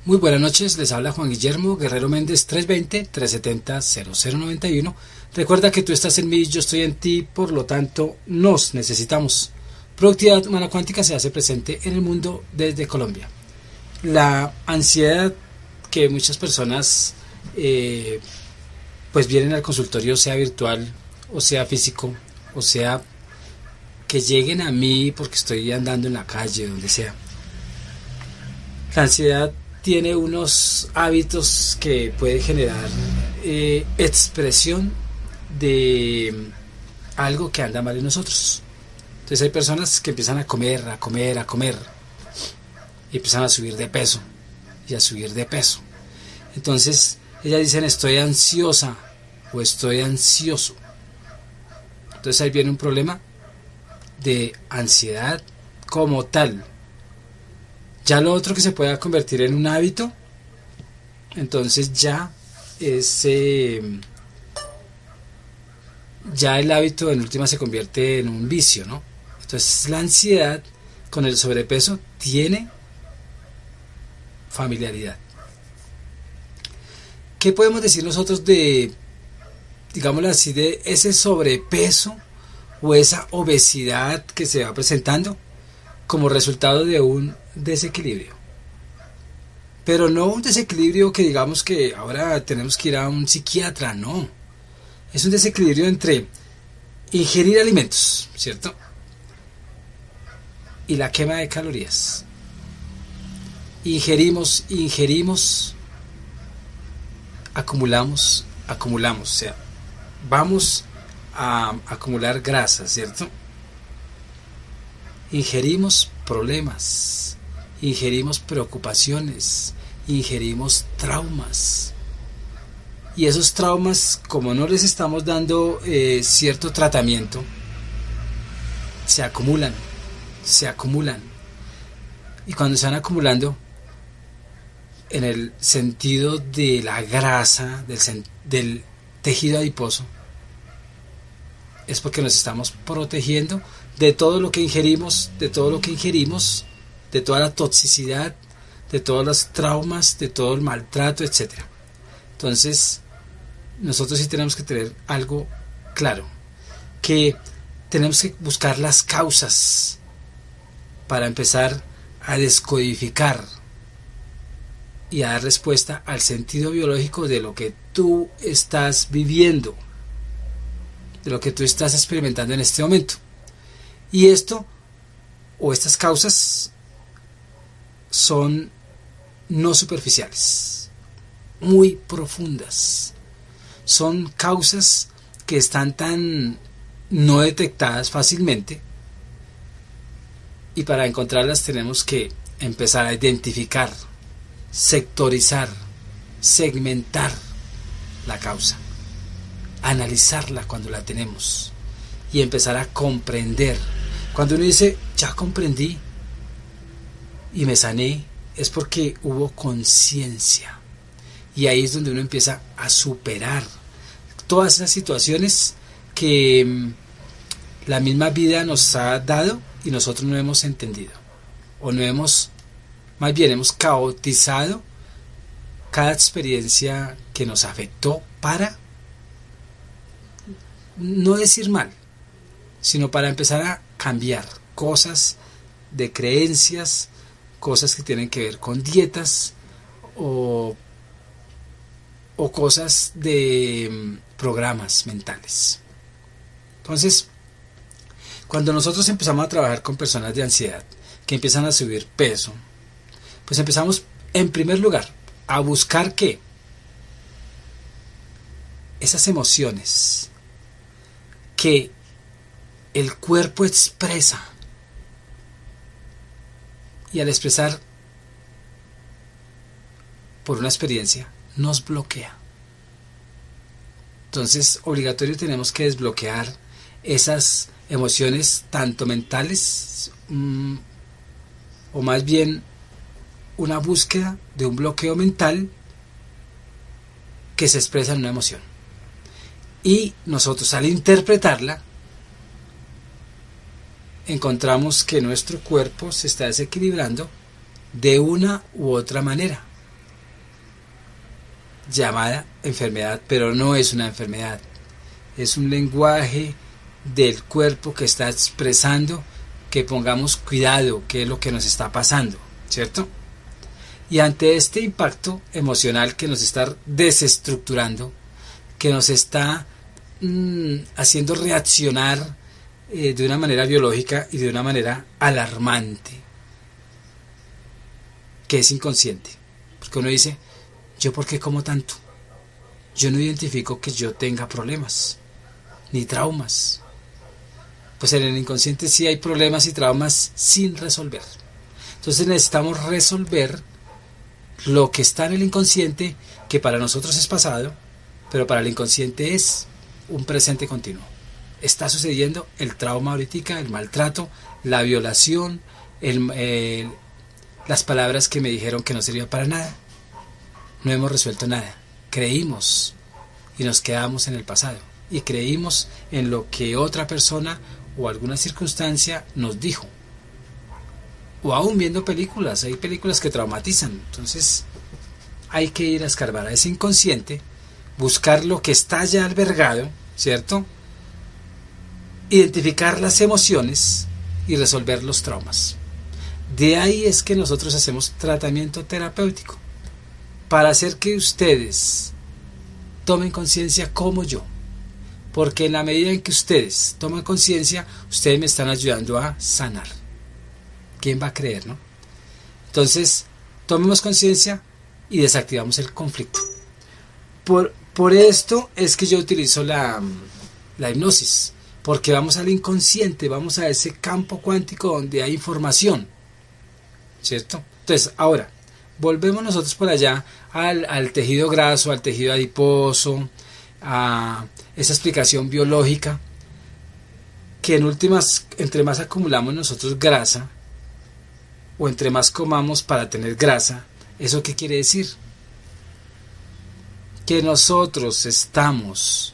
Muy buenas noches, les habla Juan Guillermo Guerrero Méndez, 320-370-0091. Recuerda que tú estás en mí, yo estoy en ti, por lo tanto nos necesitamos. Productividad Humana Cuántica se hace presente en el mundo desde Colombia. La ansiedad que muchas personas pues vienen al consultorio, sea virtual o sea físico, o sea que lleguen a mí porque estoy andando en la calle, donde sea. La ansiedad tiene unos hábitos que puede generar expresión de algo que anda mal en nosotros. Entonces hay personas que empiezan a comer y empiezan a subir de peso y a subir de peso. Entonces ellas dicen estoy ansiosa o estoy ansioso. Entonces ahí viene un problema de ansiedad como tal. Ya lo otro que se pueda convertir en un hábito, entonces ya el hábito en última se convierte en un vicio, ¿no? Entonces la ansiedad con el sobrepeso tiene familiaridad. ¿Qué podemos decir nosotros de, digámoslo así, de ese sobrepeso o esa obesidad que se va presentando como resultado de un desequilibrio? Pero no un desequilibrio que digamos que ahora tenemos que ir a un psiquiatra, no. Es un desequilibrio entre ingerir alimentos, ¿cierto? Y la quema de calorías. Ingerimos, acumulamos, o sea, vamos a acumular grasa, ¿cierto? Ingerimos problemas, ingerimos preocupaciones, ingerimos traumas. Y esos traumas, como no les estamos dando cierto tratamiento, se acumulan. Y cuando se van acumulando, en el sentido de la grasa, del tejido adiposo, es porque nos estamos protegiendo de todo lo que ingerimos, de toda la toxicidad, de todos los traumas, de todo el maltrato, etc. Entonces, nosotros sí tenemos que tener algo claro, que tenemos que buscar las causas para empezar a descodificar y a dar respuesta al sentido biológico de lo que tú estás viviendo, de lo que tú estás experimentando en este momento. Y esto, o estas causas, son no superficiales, muy profundas. Son causas que están tan no detectadas fácilmente, y para encontrarlas tenemos que empezar a identificar, sectorizar, segmentar la causa, analizarla cuando la tenemos y empezar a comprender. Cuando uno dice ya comprendí y me sané, es porque hubo conciencia, y ahí es donde uno empieza a superar todas esas situaciones que la misma vida nos ha dado y nosotros no hemos entendido, o no hemos, más bien hemos caotizado cada experiencia que nos afectó para no decir mal, sino para empezar a cambiar cosas de creencias, cosas que tienen que ver con dietas o cosas de programas mentales. Entonces, cuando nosotros empezamos a trabajar con personas de ansiedad que empiezan a subir peso, pues empezamos en primer lugar a buscar que esas emociones que el cuerpo expresa, y al expresar por una experiencia nos bloquea. Entonces, obligatorio tenemos que desbloquear esas emociones, tanto mentales, o más bien una búsqueda de un bloqueo mental que se expresa en una emoción. Y nosotros, al interpretarla, encontramos que nuestro cuerpo se está desequilibrando de una u otra manera. llamada enfermedad, pero no es una enfermedad. Es un lenguaje del cuerpo que está expresando que pongamos cuidado, qué es lo que nos está pasando, ¿cierto? Y ante este impacto emocional que nos está desestructurando, que nos está haciendo reaccionar de una manera biológica y de una manera alarmante, que es inconsciente, porque uno dice, ¿yo por qué como tanto? Yo no identifico que yo tenga problemas ni traumas. Pues en el inconsciente sí hay problemas y traumas sin resolver. Entonces necesitamos resolver lo que está en el inconsciente, que para nosotros es pasado, pero para el inconsciente es un presente continuo. Está sucediendo el trauma ahorita, el maltrato, la violación, las palabras que me dijeron que no servían para nada. No hemos resuelto nada. Creímos y nos quedamos en el pasado. Y creímos en lo que otra persona o alguna circunstancia nos dijo. O aún viendo películas, hay películas que traumatizan. Entonces hay que ir a escarbar a ese inconsciente, buscar lo que está ya albergado, ¿cierto? Identificar las emociones y resolver los traumas. De ahí es que nosotros hacemos tratamiento terapéutico, para hacer que ustedes tomen conciencia como yo. Porque en la medida en que ustedes toman conciencia, ustedes me están ayudando a sanar. ¿Quién va a creer, no? Entonces, tomemos conciencia y desactivamos el conflicto. Por esto es que yo utilizo la hipnosis, porque vamos al inconsciente, vamos a ese campo cuántico donde hay información, ¿cierto? Entonces, ahora, volvemos nosotros por allá al tejido graso, al tejido adiposo, a esa explicación biológica, que en últimas, entre más acumulamos nosotros grasa, o entre más comamos para tener grasa, ¿eso qué quiere decir? Que nosotros estamos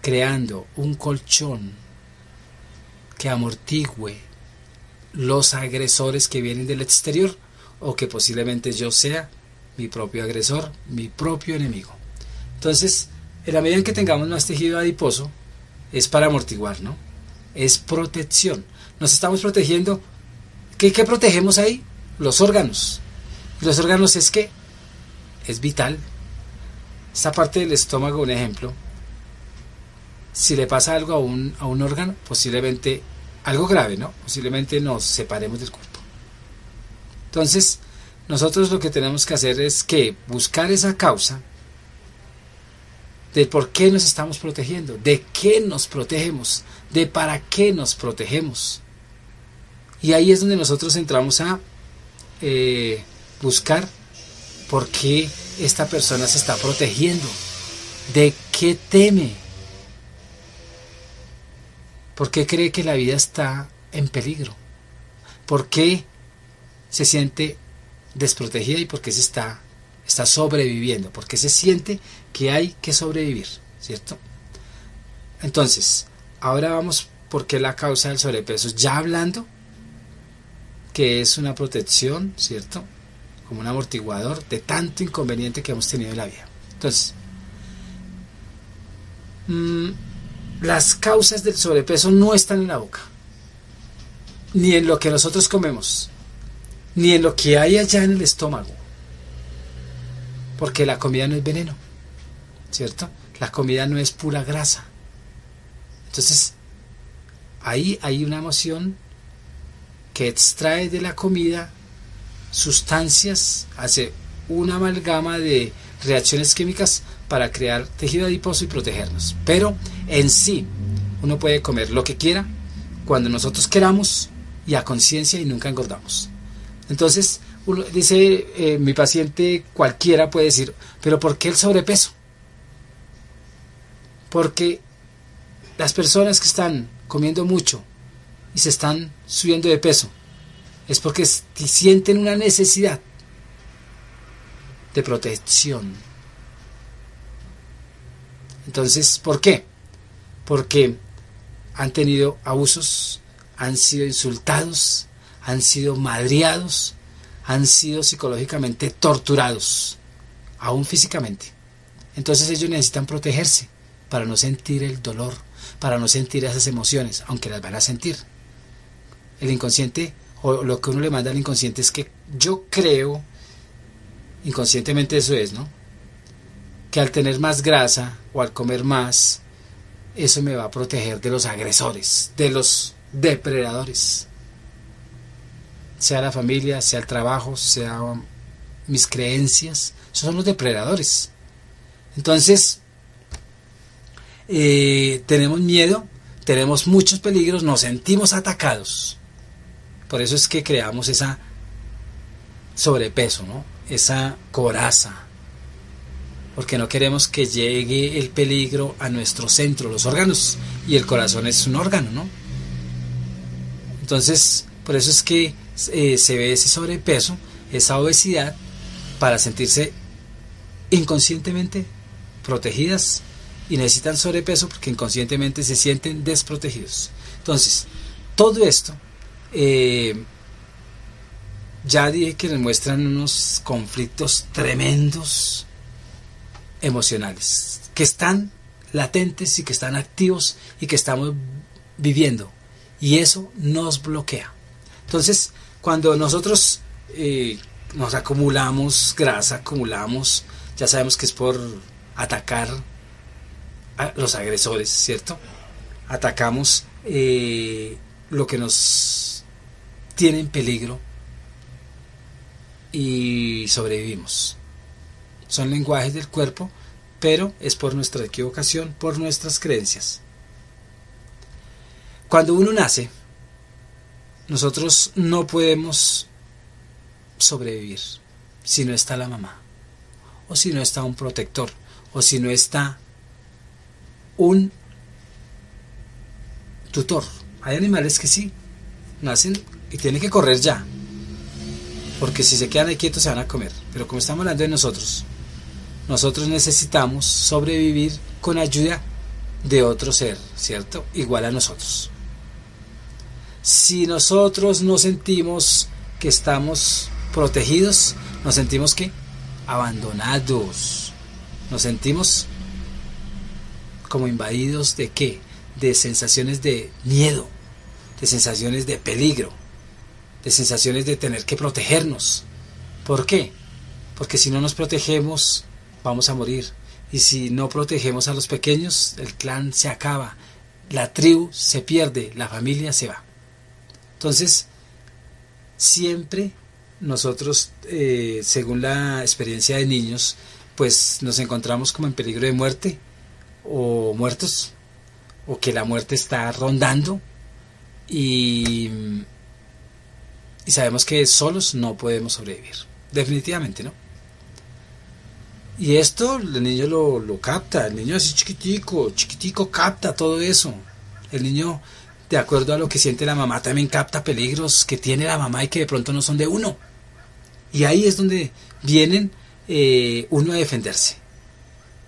creando un colchón que amortigüe los agresores que vienen del exterior, o que posiblemente yo sea mi propio agresor, mi propio enemigo. Entonces, en la medida en que tengamos más tejido adiposo, es para amortiguar, ¿no? Es protección. Nos estamos protegiendo. ¿Qué protegemos ahí? Los órganos. Y los órganos es que es vital. Esta parte del estómago, un ejemplo, si le pasa algo a un órgano, posiblemente, algo grave, ¿no? Posiblemente nos separemos del cuerpo. Entonces, nosotros lo que tenemos que hacer es que buscar esa causa de por qué nos estamos protegiendo, de qué nos protegemos, de para qué nos protegemos. Y ahí es donde nosotros entramos a buscar por qué esta persona se está protegiendo, de qué teme, por qué cree que la vida está en peligro, por qué se siente desprotegida y por qué está sobreviviendo, por qué se siente que hay que sobrevivir, ¿cierto? Entonces, ahora vamos por qué la causa del sobrepeso, ya hablando que es una protección, ¿cierto? Como un amortiguador de tanto inconveniente que hemos tenido en la vida. Entonces, las causas del sobrepeso no están en la boca, ni en lo que nosotros comemos, ni en lo que hay allá en el estómago, porque la comida no es veneno, ¿cierto? La comida no es pura grasa. Entonces, ahí hay una emoción que extrae de la comida sustancias, hace una amalgama de reacciones químicas para crear tejido adiposo y protegernos. Pero en sí, uno puede comer lo que quiera, cuando nosotros queramos y a conciencia, y nunca engordamos. Entonces, uno dice, mi paciente cualquiera puede decir, pero ¿por qué el sobrepeso? Porque las personas que están comiendo mucho y se están subiendo de peso, es porque sienten una necesidad de protección. Entonces, ¿por qué? Porque han tenido abusos, han sido insultados, han sido madreados, han sido psicológicamente torturados. aún físicamente. Entonces ellos necesitan protegerse para no sentir el dolor, para no sentir esas emociones, aunque las van a sentir. El inconsciente, o lo que uno le manda al inconsciente, es que yo creo, inconscientemente eso es, ¿no?, que al tener más grasa o al comer más, eso me va a proteger de los agresores, de los depredadores. Sea la familia, sea el trabajo, sea mis creencias, esos son los depredadores. Entonces, tenemos miedo, tenemos muchos peligros, nos sentimos atacados. Por eso es que creamos esa sobrepeso, ¿no?, esa coraza, porque no queremos que llegue el peligro a nuestro centro, los órganos, y el corazón es un órgano, ¿no? Entonces, por eso es que se ve ese sobrepeso, esa obesidad, para sentirse inconscientemente protegidas, y necesitan sobrepeso porque inconscientemente se sienten desprotegidos. Entonces, todo esto, ya dije que les muestran unos conflictos tremendos emocionales, que están latentes y que están activos y que estamos viviendo, y eso nos bloquea. Entonces, cuando nosotros nos acumulamos grasa, ya sabemos que es por atacar a los agresores, ¿cierto? Atacamos lo que nos tiene en peligro y sobrevivimos. Son lenguajes del cuerpo, pero es por nuestra equivocación, por nuestras creencias. Cuando uno nace, nosotros no podemos sobrevivir si no está la mamá, o si no está un protector, o si no está un tutor. Hay animales que sí, nacen y tienen que correr ya, porque si se quedan ahí quietos se van a comer. Pero como estamos hablando de nosotros necesitamos sobrevivir con ayuda de otro ser, ¿cierto?, igual a nosotros. Si nosotros no sentimos que estamos protegidos, nos sentimos que abandonados, nos sentimos como invadidos de ¿qué? De sensaciones de miedo, de sensaciones de peligro, de sensaciones de tener que protegernos. ¿Por qué? Porque si no nos protegemos, vamos a morir. Y si no protegemos a los pequeños, el clan se acaba, la tribu se pierde, la familia se va. Entonces, siempre nosotros, según la experiencia de niños, pues nos encontramos como en peligro de muerte, o muertos, o que la muerte está rondando, y sabemos que solos no podemos sobrevivir, definitivamente, ¿no? Y esto el niño lo capta, el niño así chiquitico capta todo eso. El niño, de acuerdo a lo que siente la mamá, también capta peligros que tiene la mamá y que de pronto no son de uno. Y ahí es donde vienen uno a defenderse.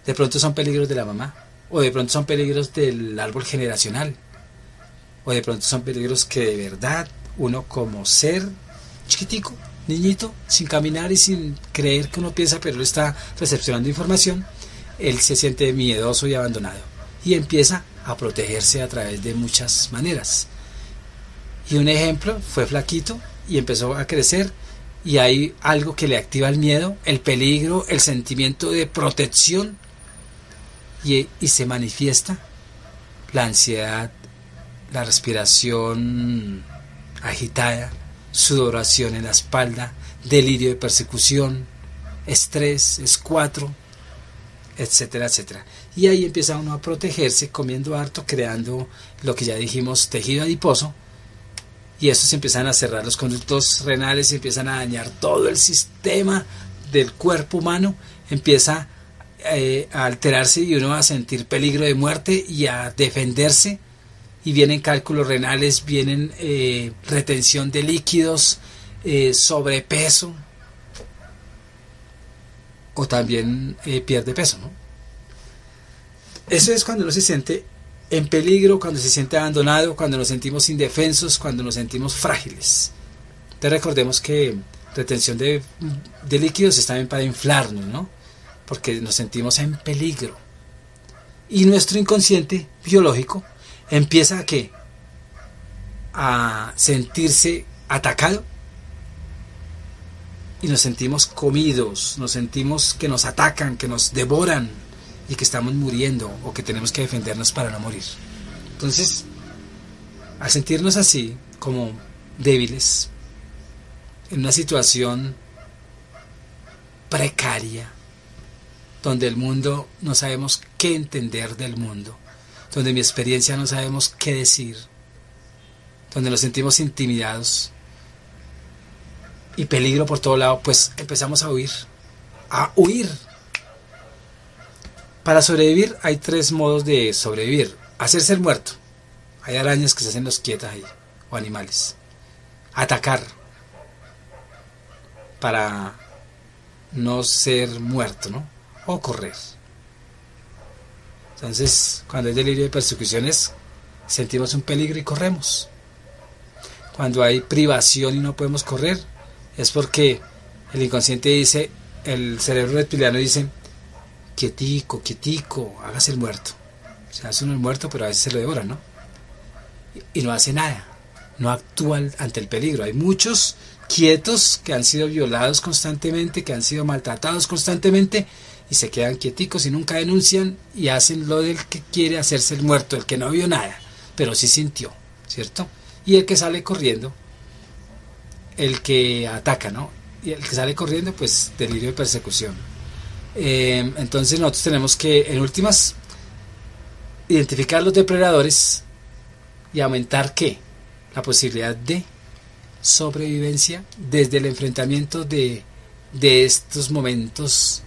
De pronto son peligros de la mamá, o de pronto son peligros del árbol generacional, o de pronto son peligros que de verdad uno, como ser chiquitico, niñito, sin caminar y sin creer que uno piensa, pero él está recepcionando información, él se siente miedoso y abandonado y empieza a protegerse a través de muchas maneras. Y un ejemplo, fue flaquito y empezó a crecer, y hay algo que le activa el miedo, el peligro, el sentimiento de protección, y se manifiesta la ansiedad, la respiración agitada, sudoración en la espalda, delirio de persecución, estrés, escuatro, etcétera, etcétera. Y ahí empieza uno a protegerse comiendo harto, creando lo que ya dijimos, tejido adiposo, y estos empiezan a cerrar los conductos renales, empiezan a dañar todo el sistema del cuerpo humano, empieza a alterarse y uno a sentir peligro de muerte y a defenderse. Y vienen cálculos renales, vienen retención de líquidos, sobrepeso, o también pierde peso, ¿no? Eso es cuando uno se siente en peligro, cuando se siente abandonado, cuando nos sentimos indefensos, cuando nos sentimos frágiles. Entonces recordemos que retención de líquidos es también para inflarnos, ¿no? porque nos sentimos en peligro. Y nuestro inconsciente biológico empieza a ¿qué? A sentirse atacado y nos sentimos comidos, nos sentimos que nos atacan, que nos devoran y que estamos muriendo o que tenemos que defendernos para no morir. Entonces, al sentirnos así, como débiles, en una situación precaria, donde el mundo no sabemos qué entender del mundo, donde mi experiencia no sabemos qué decir, donde nos sentimos intimidados y peligro por todo lado, pues empezamos a huir, a huir. Para sobrevivir hay 3 modos de sobrevivir. Hacerse el muerto. Hay arañas que se hacen los quietas ahí, o animales. Atacar, para no ser muerto, ¿no? O correr. Entonces, cuando hay delirio de persecuciones, sentimos un peligro y corremos. Cuando hay privación y no podemos correr, es porque el inconsciente dice, el cerebro reptiliano dice, quietico, quietico, hágase el muerto. Se hace uno el muerto, pero a veces se lo devora, ¿no? Y no hace nada, no actúa ante el peligro. Hay muchos quietos que han sido violados constantemente, que han sido maltratados constantemente y se quedan quieticos y nunca denuncian y hacen lo del que quiere hacerse el muerto, el que no vio nada, pero sí sintió, ¿cierto? Y el que sale corriendo, el que ataca, ¿no? Y el que sale corriendo, pues delirio de persecución. Entonces nosotros tenemos que, en últimas, identificar los depredadores y aumentar ¿qué? La posibilidad de sobrevivencia desde el enfrentamiento de estos momentos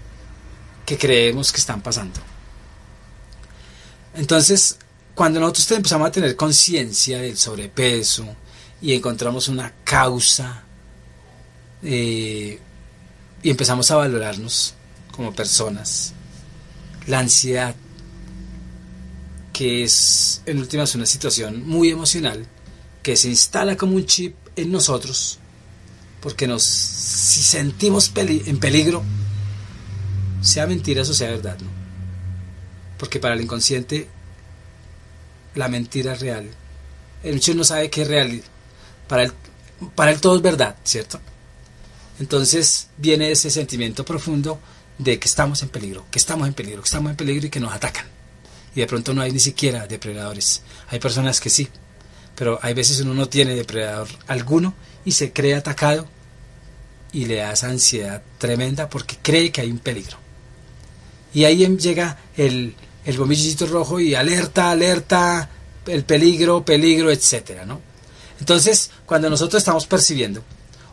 que creemos que están pasando. Entonces, cuando nosotros empezamos a tener conciencia del sobrepeso y encontramos una causa y empezamos a valorarnos como personas, la ansiedad, que es en últimas una situación muy emocional que se instala como un chip en nosotros, porque si sentimos en peligro, sea mentira o sea verdad, ¿no? Porque para el inconsciente la mentira es real. El hecho no sabe qué es real. Para él todo es verdad, ¿cierto? Entonces viene ese sentimiento profundo de que estamos en peligro, que estamos en peligro, que estamos en peligro y que nos atacan. Y de pronto no hay ni siquiera depredadores. Hay personas que sí, pero hay veces uno no tiene depredador alguno y se cree atacado y le da esa ansiedad tremenda porque cree que hay un peligro. Y ahí llega el bombillito rojo y alerta, alerta, el peligro, peligro, etcétera, ¿no? Entonces, cuando nosotros estamos percibiendo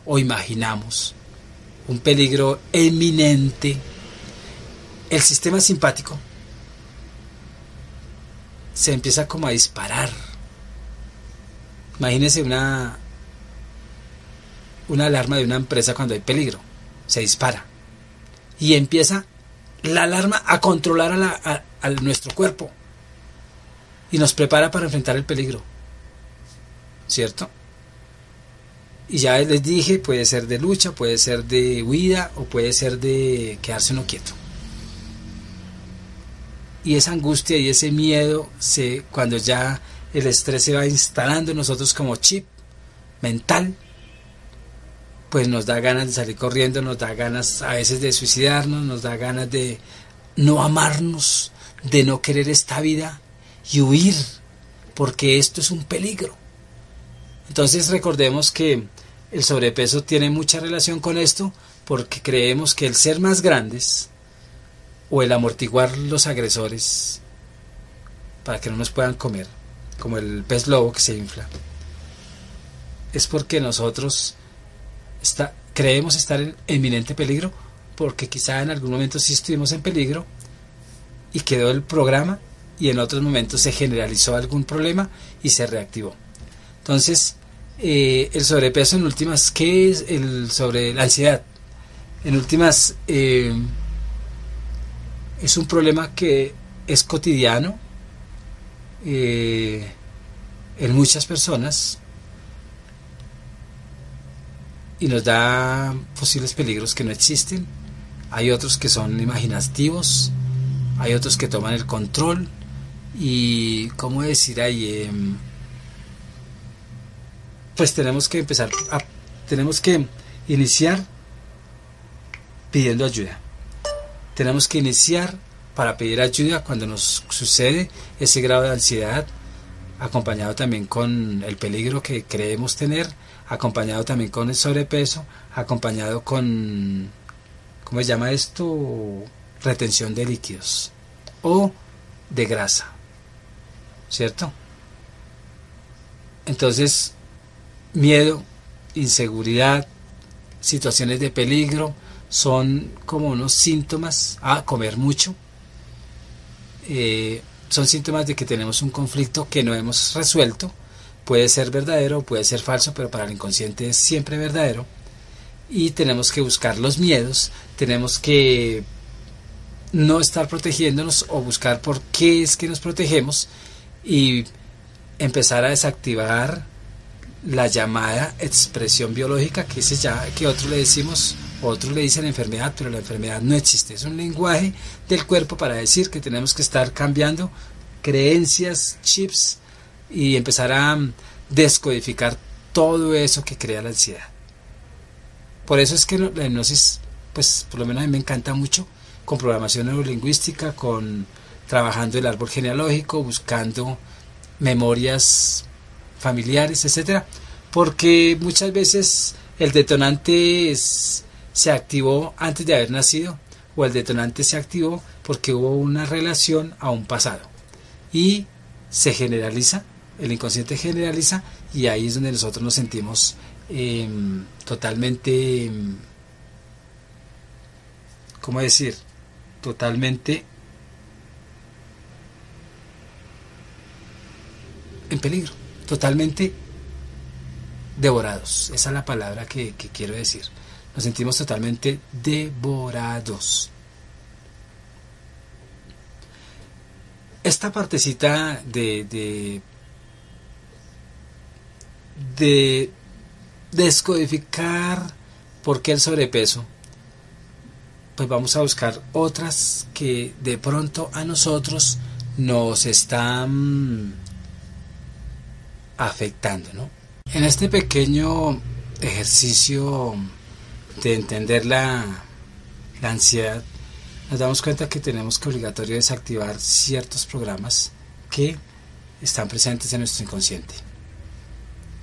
o imaginamos un peligro eminente, el sistema simpático se empieza como a disparar. Imagínense una alarma de una empresa cuando hay peligro, se dispara y empieza la alarma a controlar a nuestro cuerpo y nos prepara para enfrentar el peligro, ¿cierto? Y ya les dije, puede ser de lucha, puede ser de huida o puede ser de quedarse uno quieto. Y esa angustia y ese miedo, cuando ya el estrés se va instalando en nosotros como chip mental, pues nos da ganas de salir corriendo, nos da ganas a veces de suicidarnos, nos da ganas de no amarnos, de no querer esta vida y huir, porque esto es un peligro. Entonces recordemos que el sobrepeso tiene mucha relación con esto, porque creemos que el ser más grandes o el amortiguar los agresores para que no nos puedan comer, como el pez lobo que se infla, es porque nosotros creemos estar en inminente peligro, porque quizá en algún momento sí estuvimos en peligro y quedó el programa y en otros momentos se generalizó algún problema y se reactivó. Entonces, el sobrepeso en últimas, ¿qué es sobre la ansiedad? En últimas, es un problema que es cotidiano en muchas personas y nos da posibles peligros que no existen hay otros que son imaginativos, hay otros que toman el control y, ¿cómo decir ahí? Pues tenemos que tenemos que iniciar pidiendo ayuda. Tenemos que iniciar para pedir ayuda cuando nos sucede ese grado de ansiedad, acompañado también con el peligro que creemos tener, acompañado también con el sobrepeso, acompañado con, ¿cómo se llama esto? Retención de líquidos o de grasa, ¿cierto? Entonces, miedo, inseguridad, situaciones de peligro son como unos síntomas. Comer mucho, son síntomas de que tenemos un conflicto que no hemos resuelto. Puede ser verdadero, puede ser falso, pero para el inconsciente es siempre verdadero. Y tenemos que buscar los miedos, tenemos que no estar protegiéndonos o buscar por qué es que nos protegemos y empezar a desactivar la llamada expresión biológica, que otros le decimos, otros le dicen enfermedad, pero la enfermedad no existe. Es un lenguaje del cuerpo para decir que tenemos que estar cambiando creencias, chips, y empezar a descodificar todo eso que crea la ansiedad. Por eso es que la hipnosis, pues por lo menos a mí me encanta mucho, con programación neurolingüística, trabajando el árbol genealógico, buscando memorias familiares, etcétera, porque muchas veces el detonante se activó antes de haber nacido, o el detonante se activó porque hubo una relación a un pasado y se generaliza, el inconsciente generaliza, y ahí es donde nosotros nos sentimos totalmente, ¿cómo decir? Totalmente en peligro, totalmente devorados. Esa es la palabra que quiero decir. Nos sentimos totalmente devorados. Esta partecita de descodificar por qué el sobrepeso, pues vamos a buscar otras que de pronto a nosotros nos están afectando, ¿no? En este pequeño ejercicio de entender la ansiedad, nos damos cuenta que tenemos que obligatorio desactivar ciertos programas que están presentes en nuestro inconsciente.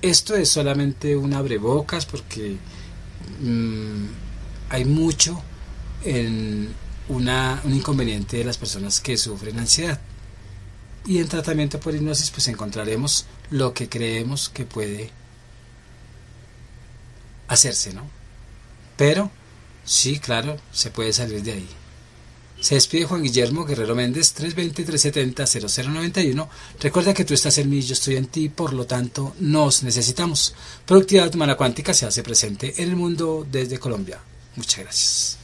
Esto es solamente un abrebocas porque hay mucho en un inconveniente de las personas que sufren ansiedad. Y en tratamiento por hipnosis pues encontraremos lo que creemos que puede hacerse, ¿no? Pero sí, claro, se puede salir de ahí. Se despide Juan Guillermo Guerrero Méndez, 320-370-0091. Recuerda que tú estás en mí, yo estoy en ti, por lo tanto nos necesitamos. Productividad Humana Cuántica se hace presente en el mundo desde Colombia. Muchas gracias.